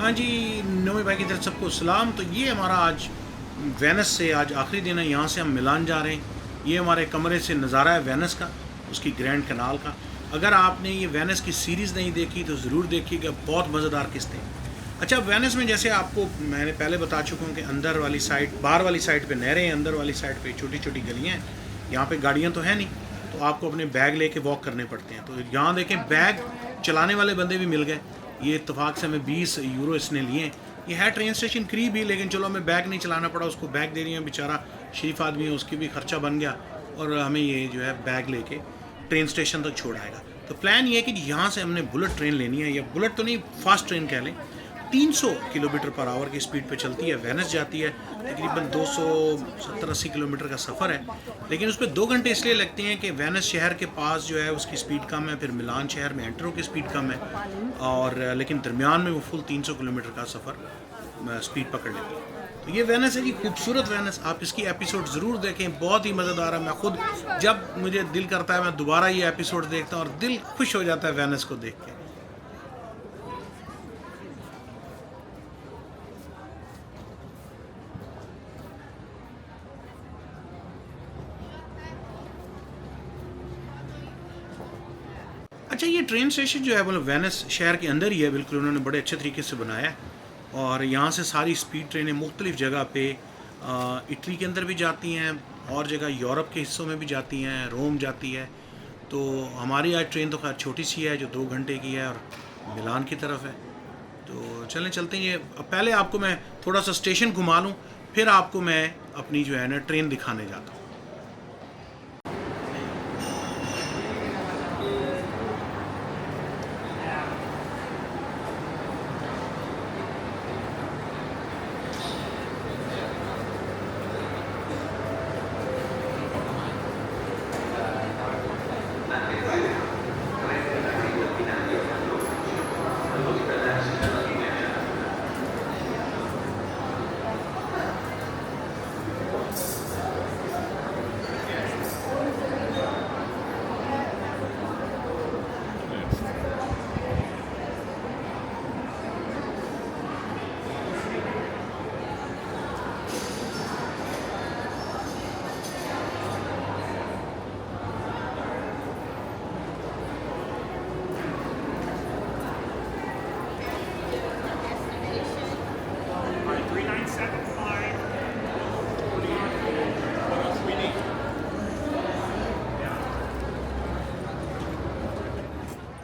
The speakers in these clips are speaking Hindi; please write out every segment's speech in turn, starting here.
हाँ जी, नोए भाई की तरफ सबको सलाम। तो ये हमारा आज वेनिस से आज आखिरी दिन है, यहाँ से हम मिलान जा रहे हैं। ये हमारे कमरे से नज़ारा है वेनिस का, उसकी ग्रैंड कनाल का। अगर आपने ये वेनिस की सीरीज़ नहीं देखी तो ज़रूर देखिएगा, बहुत मज़ेदार किस्तें। अच्छा, वेनिस में जैसे आपको मैंने पहले बता चुका हूँ कि अंदर वाली साइड, बाहर वाली साइड पे नहरें हैं, अंदर वाली साइड पे छोटी छोटी गलियाँ हैं। यहाँ पे गाड़ियाँ तो है नहीं, तो आपको अपने बैग लेके वॉक करने पड़ते हैं। तो यहाँ देखें, बैग चलाने वाले बंदे भी मिल गए। ये इत्तफाक से हमें 20 यूरो इसने लिए। ये है ट्रेन स्टेशन करीब ही, लेकिन चलो हमें बैग नहीं चलाना पड़ा, उसको बैग दे रही है। बेचारा शरीफ आदमी है, उसकी भी खर्चा बन गया और हमें ये जो है बैग लेके ट्रेन स्टेशन तक छोड़ आएगा। तो प्लान ये है कि यहाँ से हमने बुलेट ट्रेन लेनी है, या बुलेट तो नहीं, फास्ट ट्रेन कह लें। 300 किलोमीटर पर आवर की स्पीड पे चलती है, वेनिस जाती है। तकरीबन 270-80 किलोमीटर का सफ़र है, लेकिन उस पर 2 घंटे इसलिए लगते हैं कि वेनिस शहर के पास जो है उसकी स्पीड कम है, फिर मिलान शहर में एंटरो की स्पीड कम है, और लेकिन दरमियान में वो फुल 300 किलोमीटर का सफ़र स्पीड पकड़ लेती है। तो ये वेनिस है जी, खूबसूरत वेनिस। आप इसकी एपिसोड ज़रूर देखें, बहुत ही मज़ेदार है। मैं खुद जब मुझे दिल करता है मैं दोबारा ये एपिसोड देखता हूँ और दिल खुश हो जाता है वेनिस को देख के। अच्छा, ये ट्रेन स्टेशन जो है मतलब वेनिस शहर के अंदर ही है, बिल्कुल उन्होंने बड़े अच्छे तरीके से बनाया है। और यहाँ से सारी स्पीड ट्रेनें मुख्तलिफ़ जगह पे इटली के अंदर भी जाती हैं, और जगह यूरोप के हिस्सों में भी जाती हैं, रोम जाती है। तो हमारी आज ट्रेन तो खैर छोटी सी है जो 2 घंटे की है और मिलान की तरफ है। तो चलें चलते हैं। ये पहले आपको मैं थोड़ा सा स्टेशन घुमा लूँ, फिर आपको मैं अपनी जो है ना ट्रेन दिखाने जाता हूँ।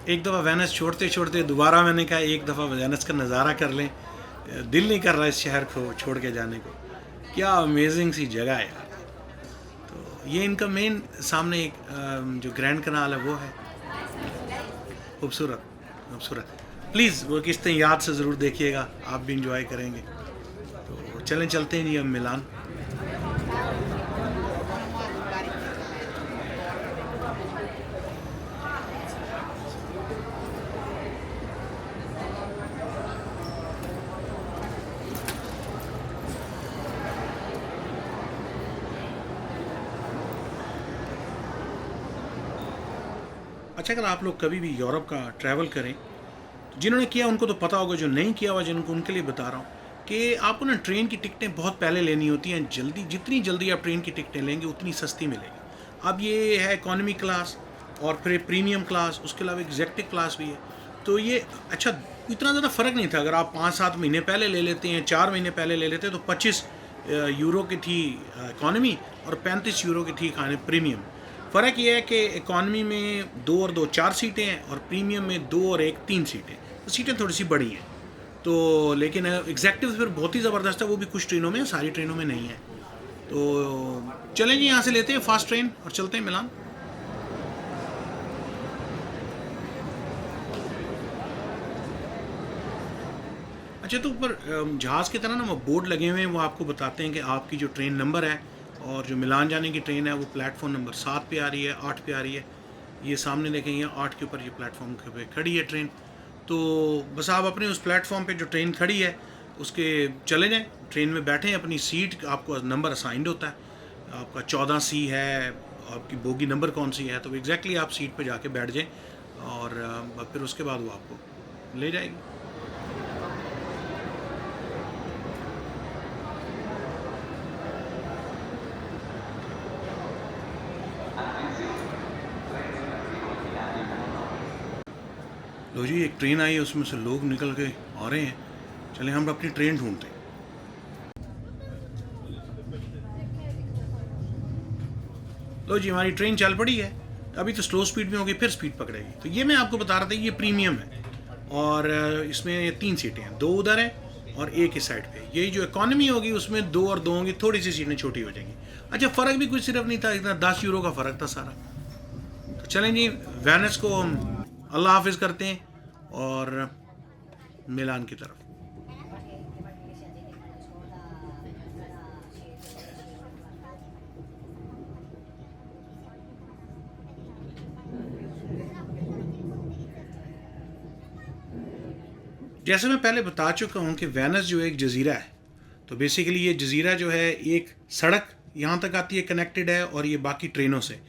एक दफ़ा वेनिस छोड़ते छोड़ते दोबारा मैंने कहा एक दफ़ा वेनिस का नज़ारा कर लें। दिल नहीं कर रहा इस शहर को छोड़ के जाने को। क्या अमेजिंग सी जगह है यार। तो ये इनका मेन सामने एक जो ग्रैंड कनाल है वो है, खूबसूरत खूबसूरत। प्लीज़ वो किस्तें याद से ज़रूर देखिएगा, आप भी इंजॉय करेंगे। तो चलें चलते हैं जी हम मिलान। अच्छा, अगर आप लोग कभी भी यूरोप का ट्रैवल करें, जिन्होंने किया उनको तो पता होगा, जो नहीं किया हुआ जिनको उनके लिए बता रहा हूँ कि आपको ना ट्रेन की टिकटें बहुत पहले लेनी होती हैं। जल्दी, जितनी जल्दी आप ट्रेन की टिकटें लेंगे उतनी सस्ती मिलेगी। अब ये है इकॉनमी क्लास और फिर प्रीमियम क्लास, उसके अलावा एग्जेक्टिव क्लास भी है। तो ये अच्छा, इतना ज़्यादा फ़र्क नहीं था। अगर आप 5-7 महीने पहले ले लेते हैं, 4 महीने पहले ले लेते हैं, तो 25 यूरो की थी इकॉनमी और 35 यूरो की थी खाने प्रीमियम। फ़र्क ये है कि इकॉनमी में 2 और 2 4 सीटें हैं, और प्रीमियम में 2 और 1 3 सीटें। तो सीटें थोड़ी सी बड़ी हैं। तो लेकिन एग्जैक्टिव फिर बहुत ही ज़बरदस्त है, वो भी कुछ ट्रेनों में, सारी ट्रेनों में नहीं है। तो चलें जी, यहाँ से लेते हैं फास्ट ट्रेन और चलते हैं मिलान। अच्छा, तो ऊपर जहाज़ की तरह ना वो बोर्ड लगे हुए हैं, वो आपको बताते हैं कि आपकी जो ट्रेन नंबर है और जो मिलान जाने की ट्रेन है वो प्लेटफॉर्म नंबर 7 पे आ रही है, 8 पे आ रही है। ये सामने देखें, ये 8 के ऊपर ये प्लेटफॉर्म पे खड़ी है ट्रेन। तो बस आप अपने उस प्लेटफॉर्म पे जो ट्रेन खड़ी है उसके चले जाएं, ट्रेन में बैठें, अपनी सीट, आपको नंबर असाइंड होता है। आपका 14C है, आपकी बोगी नंबर कौन सी है, तो एग्जैक्टली आप सीट पर जाके बैठ जाएँ और फिर उसके बाद वो आपको ले जाएगी। लो जी, एक ट्रेन आई है, उसमें से लोग निकल के आ रहे हैं। चले हम अपनी ट्रेन ढूंढते हैं। लो जी, हमारी ट्रेन चल पड़ी है। अभी तो स्लो स्पीड में होगी, फिर स्पीड पकड़ेगी। तो ये मैं आपको बता रहा था, ये प्रीमियम है और इसमें 3 सीटें हैं, 2 उधर हैं और एक इस साइड पे। यही जो इकॉनमी होगी उसमें 2 और 2 होंगी, थोड़ी सी सीटें छोटी हो जाएंगी। अच्छा, फ़र्क भी कुछ सिर्फ नहीं था, इतना 10 यूरो का फ़र्क था सारा। तो चलें जी, वेनिस को हम अल्लाह हाफिज़ करते हैं और मिलान की तरफ। जैसे मैं पहले बता चुका हूँ कि वेनिस जो एक जजीरा है, तो बेसिकली ये जजीरा जो है एक सड़क यहाँ तक आती है, कनेक्टेड है, और ये बाकी ट्रेनों से।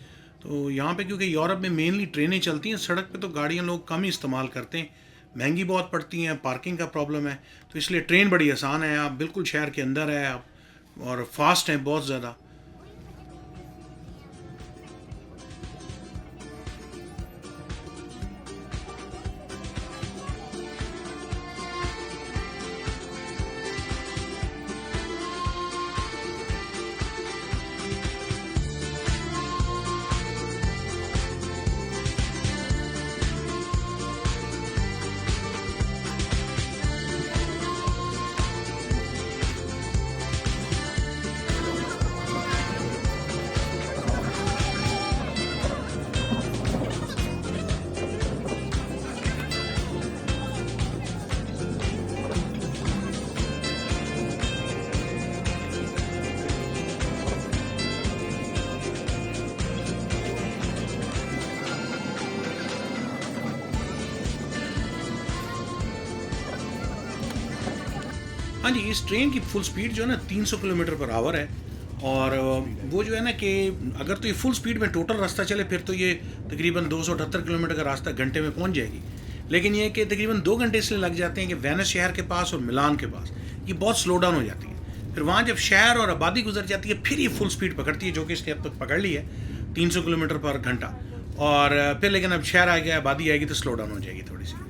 तो यहाँ पे क्योंकि यूरोप में मेनली ट्रेनें चलती हैं, सड़क पे तो गाड़ियाँ लोग कम ही इस्तेमाल करते हैं, महंगी बहुत पड़ती हैं, पार्किंग का प्रॉब्लम है। तो इसलिए ट्रेन बड़ी आसान है, आप बिल्कुल शहर के अंदर है आप, और फास्ट हैं बहुत ज़्यादा। हाँ जी, इस ट्रेन की फुल स्पीड जो है ना 300 किलोमीटर पर आवर है। और वो जो है ना कि अगर तो ये फुल स्पीड में टोटल रास्ता चले फिर तो ये तकरीबन 278 किलोमीटर का रास्ता घंटे में पहुंच जाएगी। लेकिन ये कि तकरीबन 2 घंटे इसलिए लग जाते हैं कि वेनिस शहर के पास और मिलान के पास ये बहुत स्लो डाउन हो जाती है। फिर वहाँ जब शहर और आबादी गुजर जाती है फिर ये फुल स्पीड पकड़ती है, जो कि इसने अब तक पकड़ ली है 300 किलोमीटर पर घंटा। और फिर लेकिन अब शहर आ गया, आबादी आएगी तो स्लो डाउन हो जाएगी थोड़ी सी।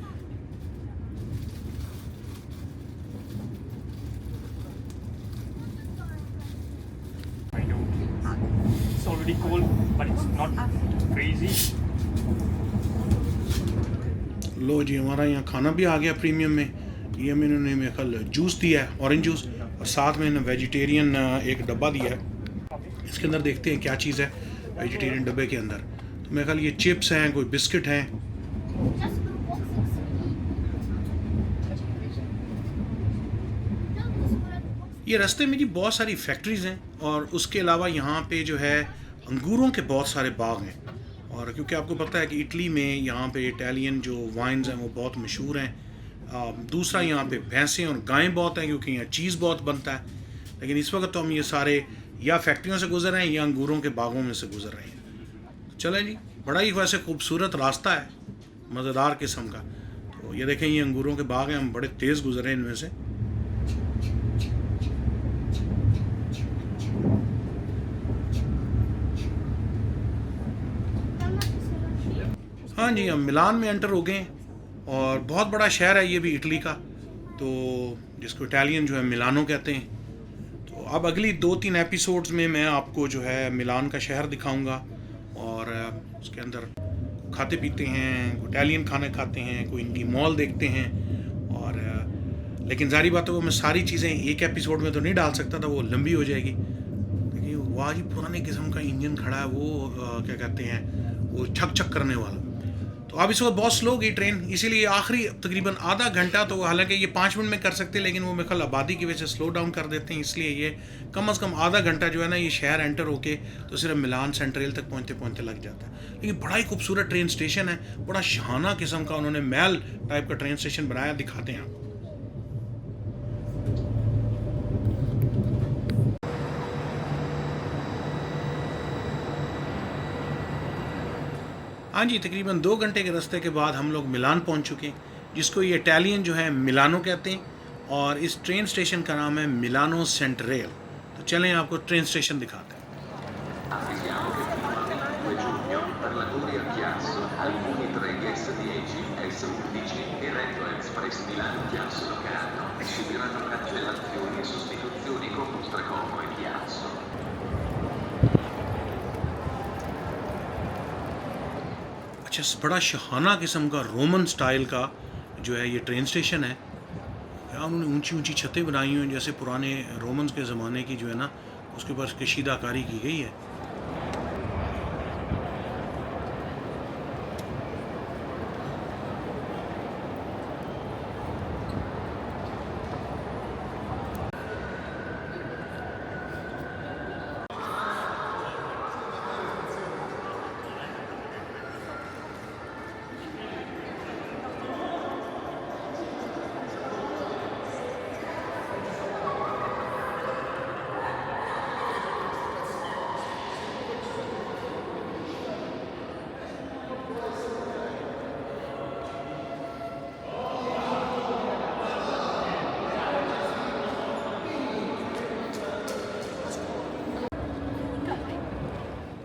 It's already cold, but it's not crazy. लो जी, हमारा यहाँ खाना भी आ गया प्रीमियम में। ये हमें इन्होंने मेरे ख्याल जूस दिया है, ऑरेंज जूस, और साथ में इन्होंने वेजिटेरियन एक डब्बा दिया है। इसके अंदर देखते हैं क्या चीज़ है वेजिटेरियन डब्बे के अंदर। तो मेरे ख्याल ये चिप्स हैं, कोई बिस्किट हैं। ये रास्ते में जी बहुत सारी फैक्ट्रीज़ हैं और उसके अलावा यहाँ पे जो है अंगूरों के बहुत सारे बाग हैं। और क्योंकि आपको पता है कि इटली में यहाँ पे इटालियन जो वाइन्स हैं वो बहुत मशहूर हैं। दूसरा यहाँ पे भैंसें और गायें बहुत हैं क्योंकि यहाँ चीज़ बहुत बनता है। लेकिन इस वक्त तो हम ये सारे या फैक्ट्रियों से गुजर रहे हैं या अंगूरों के बागों में से गुजर रहे हैं। तो चलें जी, बड़ा ही वैसे खूबसूरत रास्ता है, मज़ेदार किस्म का। तो ये देखें, ये अंगूरों के बाग हैं, हम बड़े तेज़ गुजरे हैं इनमें से। हाँ जी, हम मिलान में एंटर हो गए और बहुत बड़ा शहर है ये भी इटली का, तो जिसको इटालियन जो है मिलानो कहते हैं। तो अब अगली 2-3 एपिसोड्स में मैं आपको जो है मिलान का शहर दिखाऊंगा और उसके अंदर खाते पीते हैं, इटालियन खाने खाते हैं, कोई इनकी मॉल देखते हैं। और लेकिन जारी बात है वो मैं सारी चीज़ें एक एपिसोड में तो नहीं डाल सकता था, वो लंबी हो जाएगी। देखिए वाह जी, पुराने किस्म का इंजन खड़ा है, वो क्या कहते हैं, वो छक छक करने वाला। तो अब इस वक्त बहुत स्लो गई ट्रेन, इसीलिए आखिरी तकरीबन आधा घंटा, तो हालांकि ये 5 मिनट में कर सकते हैं लेकिन वो मेरे ख्याल आबादी की वजह से स्लो डाउन कर देते हैं, इसलिए ये कम से कम आधा घंटा जो है ना ये शहर एंटर होके तो सिर्फ मिलान सेंट्रल तक पहुँचते पहुँचते लग जाता है। लेकिन बड़ा ही खूबसूरत ट्रेन स्टेशन है, बड़ा शाना किस्म का उन्होंने महल टाइप का ट्रेन स्टेशन बनाया, दिखाते हैं आपको। हाँ जी, तकरीबन 2 घंटे के रास्ते के बाद हम लोग मिलान पहुंच चुके हैं, जिसको ये इटालियन जो है मिलानो कहते हैं, और इस ट्रेन स्टेशन का नाम है मिलानो सेंट्रल। तो चलें आपको ट्रेन स्टेशन दिखाते हैं। la Goria Chiasso, Alcuni 3 S10, S11 e Reggio Express Milano Chiasso Locarno e subiranno cancellazioni e sostituzioni con Mostracomo e Chiasso. अच्छा, बड़ा शाहाना किस्म का रोमन स्टाइल का जो है ये ट्रेन स्टेशन है। क्या उन्होंने ऊंची ऊंची छतें बनाई हुई हैं जैसे पुराने रोमन्स के ज़माने की जो है ना उसके ऊपर कशीदाकारी की गई है।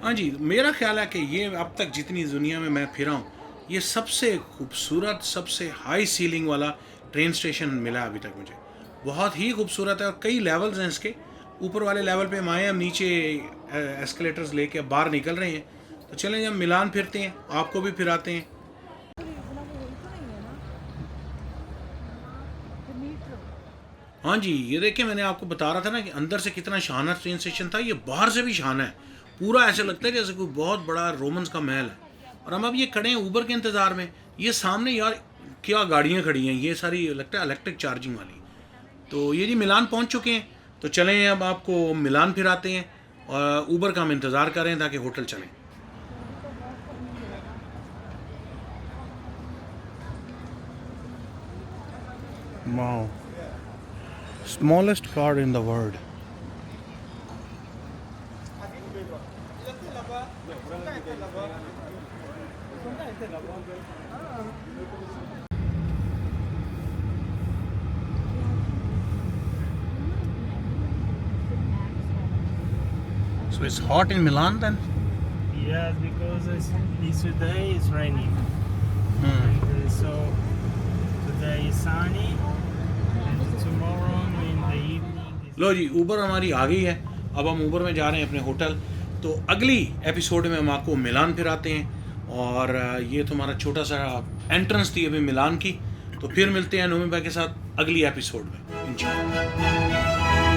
हाँ जी, मेरा ख्याल है कि ये अब तक जितनी दुनिया में मैं फिरा हूँ ये सबसे खूबसूरत, सबसे हाई सीलिंग वाला ट्रेन स्टेशन मिला अभी तक मुझे। बहुत ही खूबसूरत है और कई लेवल्स हैं इसके। ऊपर वाले लेवल पे हम आए, हम नीचे एस्केलेटर्स लेके अब बाहर निकल रहे हैं। तो चलें हम मिलान फिरते हैं, आपको भी फिराते हैं। हाँ जी, ये देखिए मैंने आपको बता रहा था ना कि अंदर से कितना शानदार ट्रेन स्टेशन था, ये बाहर से भी शान है। पूरा ऐसे लगता है जैसे कोई बहुत बड़ा रोमन्स का महल है। और हम अब ये खड़े हैं ऊबर के इंतज़ार में। ये सामने यार क्या गाड़ियाँ खड़ी हैं, ये सारी लगता है इलेक्ट्रिक चार्जिंग वाली। तो ये जी मिलान पहुँच चुके हैं, तो चलें अब आपको मिलान फिराते हैं और ऊबर का हम इंतज़ार करें ताकि होटल चलें। Wow, smallest car in the world. So it's hot in Milan then? Yes, because today is raining. So today is sunny, and tomorrow in the evening. लो जी, ऊबर हमारी आ गई है। अब हम ऊबर में जा रहे हैं अपने होटल। तो अगली एपिसोड में हम आपको मिलान फिराते हैं और ये तुम्हारा छोटा सा एंट्रेंस थी अभी मिलान की। तो फिर मिलते हैं नोमी भाई के साथ अगली एपिसोड में इंशाल्लाह।